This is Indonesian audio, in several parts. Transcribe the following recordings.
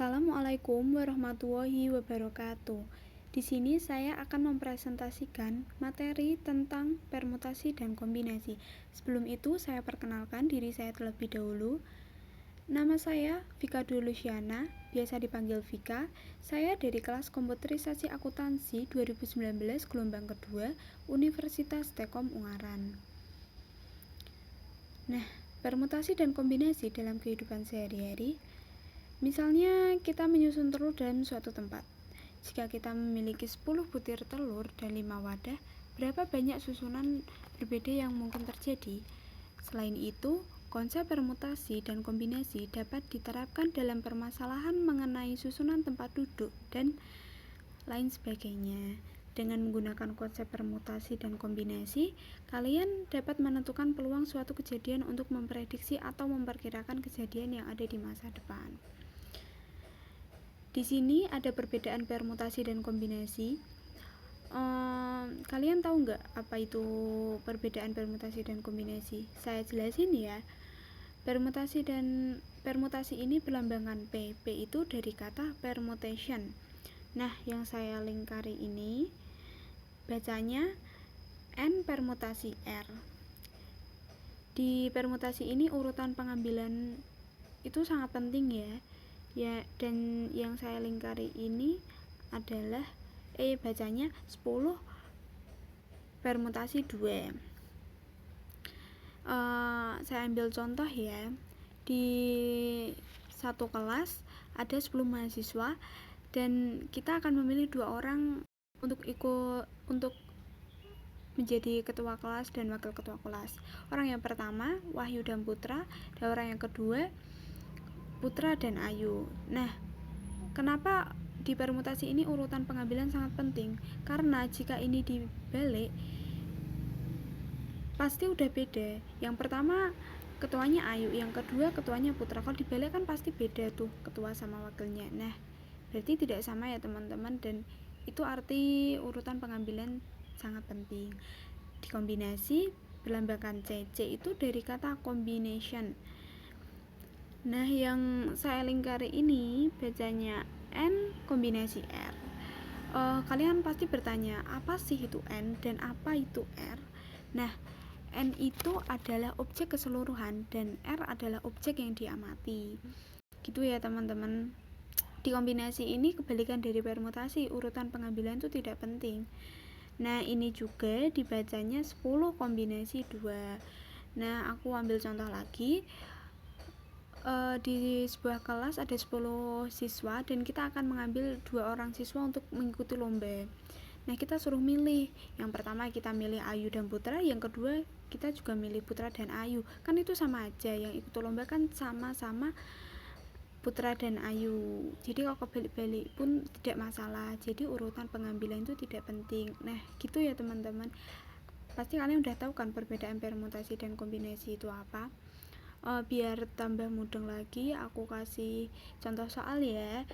Assalamualaikum warahmatullahi wabarakatuh. Di sini saya akan mempresentasikan materi tentang permutasi dan kombinasi. Sebelum itu, saya perkenalkan diri saya terlebih dahulu. Nama saya Vika Dulusiana, biasa dipanggil Vika. Saya dari kelas Komputerisasi Akuntansi 2019 gelombang kedua, Universitas Tekom Ungaran. Nah, permutasi dan kombinasi dalam kehidupan sehari-hari. Misalnya kita menyusun telur dalam suatu tempat. Jika kita memiliki 10 butir telur dan 5 wadah, berapa banyak susunan berbeda yang mungkin terjadi? Selain itu, konsep permutasi dan kombinasi dapat diterapkan dalam permasalahan mengenai susunan tempat duduk dan lain sebagainya. Dengan menggunakan konsep permutasi dan kombinasi, kalian dapat menentukan peluang suatu kejadian untuk memprediksi atau memperkirakan kejadian yang ada di masa depan. Di sini ada perbedaan permutasi dan kombinasi. Kalian tahu nggak apa itu perbedaan permutasi dan kombinasi? Saya jelasin ya. Permutasi ini berlambangkan P. P itu dari kata permutation. Nah, yang saya lingkari ini bacanya N permutasi R. Di permutasi ini urutan pengambilan itu sangat penting ya. Dan yang saya lingkari ini adalah bacanya 10 permutasi 2. Saya ambil contoh ya. Di satu kelas ada 10 mahasiswa dan kita akan memilih 2 orang untuk menjadi ketua kelas dan wakil ketua kelas. Orang yang pertama Wahyu dan Putra, dan orang yang kedua Putra dan Ayu. Nah, kenapa di permutasi ini urutan pengambilan sangat penting? Karena jika ini dibalik, pasti udah beda. Yang pertama ketuanya Ayu, yang kedua ketuanya Putra. Kalau dibalik kan pasti beda tuh ketua sama wakilnya. Nah, berarti tidak sama ya teman-teman, dan itu arti urutan pengambilan sangat penting. Di kombinasi berlambangkan C. C itu dari kata combination. Nah, yang saya lingkari ini bacanya N kombinasi R. Kalian pasti bertanya, apa sih itu N dan apa itu R? Nah, N itu adalah objek keseluruhan dan R adalah objek yang diamati. Gitu ya teman-teman. Di kombinasi ini kebalikan dari permutasi, urutan pengambilan itu tidak penting. Nah, ini juga dibacanya 10 kombinasi 2. Nah, aku ambil contoh lagi. Di sebuah kelas ada 10 siswa dan kita akan mengambil 2 orang siswa untuk mengikuti lomba. Nah, kita suruh milih. Yang pertama kita milih Ayu dan Putra, yang kedua kita juga milih Putra dan Ayu. Kan itu sama aja, yang ikut lomba kan sama-sama Putra dan Ayu. Jadi kalau kebalik-balik pun tidak masalah. Jadi urutan pengambilan itu tidak penting. Nah, gitu ya teman-teman. Pasti kalian udah tahu kan perbedaan permutasi dan kombinasi itu apa. Biar tambah mudeng lagi, aku kasih contoh soal ya.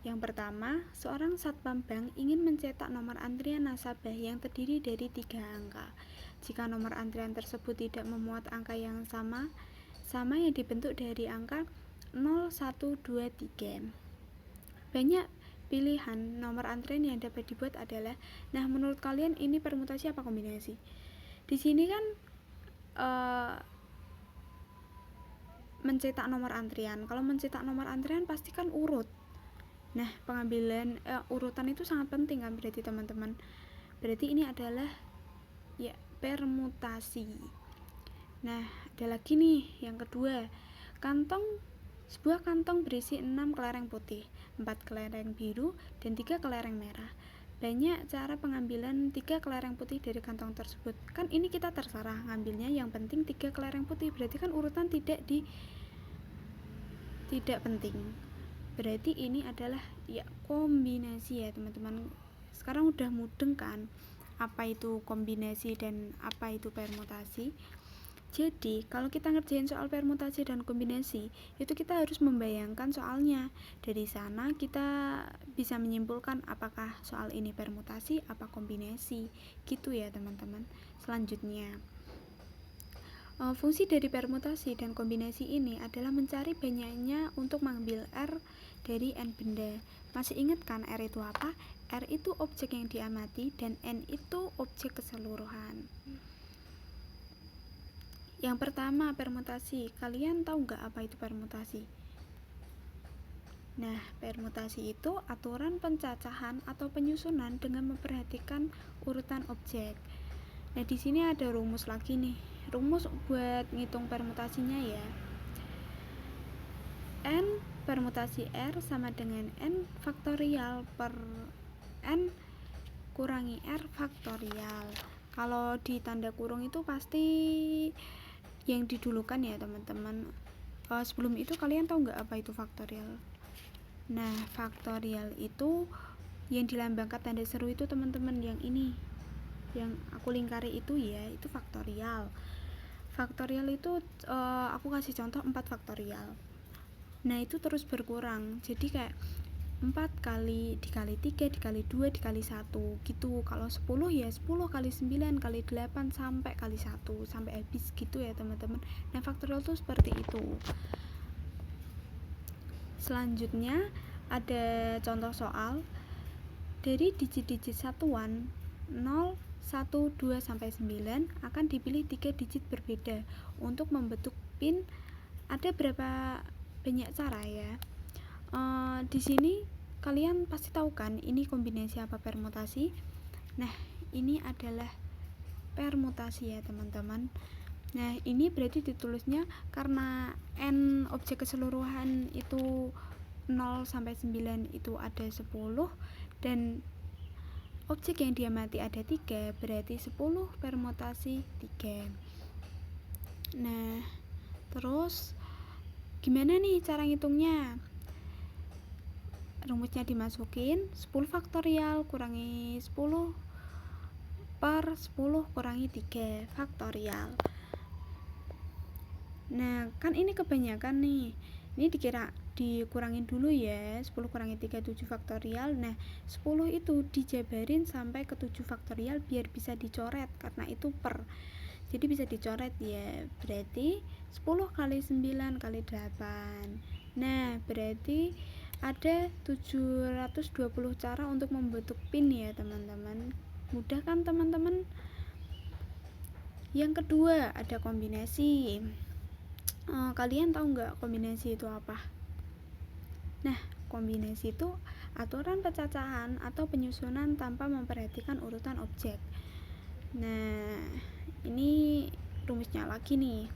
Yang pertama, seorang satpam bank ingin mencetak nomor antrian nasabah yang terdiri dari 3 angka. Jika nomor antrian tersebut tidak memuat angka yang sama yang dibentuk dari angka 0, 1, 2, 3. Banyak pilihan nomor antrian yang dapat dibuat adalah, nah menurut kalian ini permutasi apa kombinasi? Di sini kan mencetak nomor antrian. Kalau mencetak nomor antrian pasti kan urut. Nah, pengambilan urutan itu sangat penting kan berarti teman-teman. Berarti ini adalah ya permutasi. Nah, ada lagi nih yang kedua. Sebuah kantong berisi 6 kelereng putih, 4 kelereng biru, dan 3 kelereng merah. Banyak cara pengambilan 3 kelereng putih dari kantong tersebut. Kan ini kita terserah ngambilnya, yang penting 3 kelereng putih. Berarti kan urutan tidak penting. Berarti ini adalah ya kombinasi ya teman-teman. Sekarang udah mudeng kan apa itu kombinasi dan apa itu permutasi. Jadi, kalau kita ngerjain soal permutasi dan kombinasi, itu kita harus membayangkan soalnya. Dari sana kita bisa menyimpulkan apakah soal ini permutasi, apa kombinasi. Gitu ya, teman-teman. Selanjutnya, Fungsi dari permutasi dan kombinasi ini adalah mencari banyaknya untuk mengambil R dari N benda. Masih ingat kan R itu apa? R itu objek yang diamati dan N itu objek keseluruhan. Yang pertama, permutasi. Kalian tahu nggak apa itu permutasi? Nah, permutasi itu aturan pencacahan atau penyusunan dengan memperhatikan urutan objek. Nah, di sini ada rumus lagi nih. Rumus buat ngitung permutasinya ya. N permutasi R sama dengan N faktorial per N kurangi R faktorial. Kalau di tanda kurung itu pasti yang didulukan ya teman-teman. Sebelum itu kalian tahu nggak apa itu faktorial? Nah, faktorial itu yang dilambangkan tanda seru itu teman-teman, yang ini yang aku lingkari itu ya, itu faktorial. Faktorial itu aku kasih contoh 4 faktorial. Nah, itu terus berkurang. Jadi kayak 4 kali dikali 3 dikali 2 dikali 1 gitu. Kalau 10 ya 10 kali 9 kali 8 sampai kali 1 sampai habis gitu ya teman-teman. Nah, faktorial itu seperti itu. Selanjutnya ada contoh soal. Dari digit-digit satuan 0, 1, 2 sampai 9 akan dipilih 3 digit berbeda. Untuk membentuk pin ada berapa banyak cara ya. Di sini kalian pasti tahu kan ini kombinasi apa permutasi. Nah, ini adalah permutasi ya teman-teman. Nah, ini berarti ditulisnya karena N objek keseluruhan itu 0 sampai 9 itu ada 10 dan objek yang diamati ada 3, berarti 10 permutasi 3. Nah, terus gimana nih cara ngitungnya? Rumusnya dimasukin 10 faktorial kurangi 10 per 10 kurangi 3 faktorial. Nah, kan ini kebanyakan nih. Ini dikurangin dulu ya. 10 kurangi 3 7 faktorial. Nah, 10 itu dijabarin sampai ke 7 faktorial biar bisa dicoret karena itu per. Jadi bisa dicoret ya. Berarti 10 kali 9 kali 8. Nah, berarti ada 720 cara untuk membentuk pin ya, teman-teman. Mudah kan, teman-teman? Yang kedua, ada kombinasi. Kalian tahu nggak kombinasi itu apa? Nah, kombinasi itu aturan pencacahan atau penyusunan tanpa memperhatikan urutan objek. Nah, ini rumusnya lagi nih.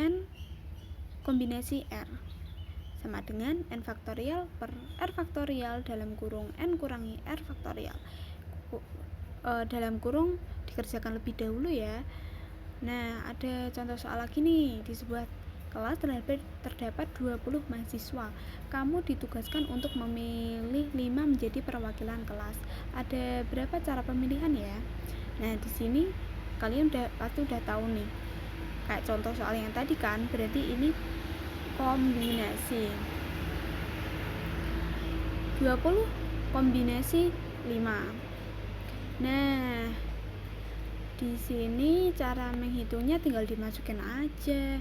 N kombinasi R sama dengan N faktorial per R faktorial dalam kurung N kurangi R faktorial. Dalam kurung dikerjakan lebih dahulu ya. Nah, ada contoh soal lagi nih. Di sebuah kelas terdapat 20 mahasiswa. Kamu ditugaskan untuk memilih 5 menjadi perwakilan kelas. Ada berapa cara pemilihan ya? Nah, di sini kalian pasti udah tahu nih. Kayak contoh soal yang tadi kan, berarti ini kombinasi. 20 kombinasi 5. Nah, di sini cara menghitungnya tinggal dimasukin aja,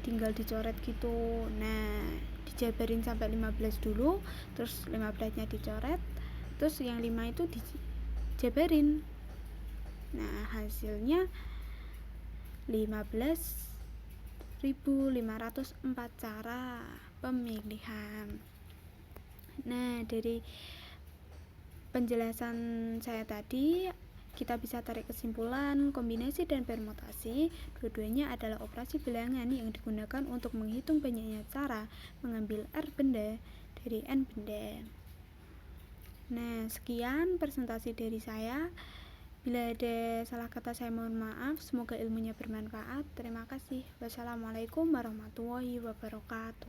tinggal dicoret gitu. Nah, dijabarin sampai 15 dulu, terus 15-nya dicoret, terus yang 5 itu dijabarin. Nah, hasilnya 15.504 cara pemilihan. Nah, dari penjelasan saya tadi kita bisa tarik kesimpulan kombinasi dan permutasi dua-duanya adalah operasi bilangan yang digunakan untuk menghitung banyaknya cara mengambil R benda dari N benda. Nah, sekian presentasi dari saya. Bila ada salah kata saya mohon maaf. Semoga ilmunya bermanfaat. Terima kasih. Wassalamualaikum warahmatullahi wabarakatuh.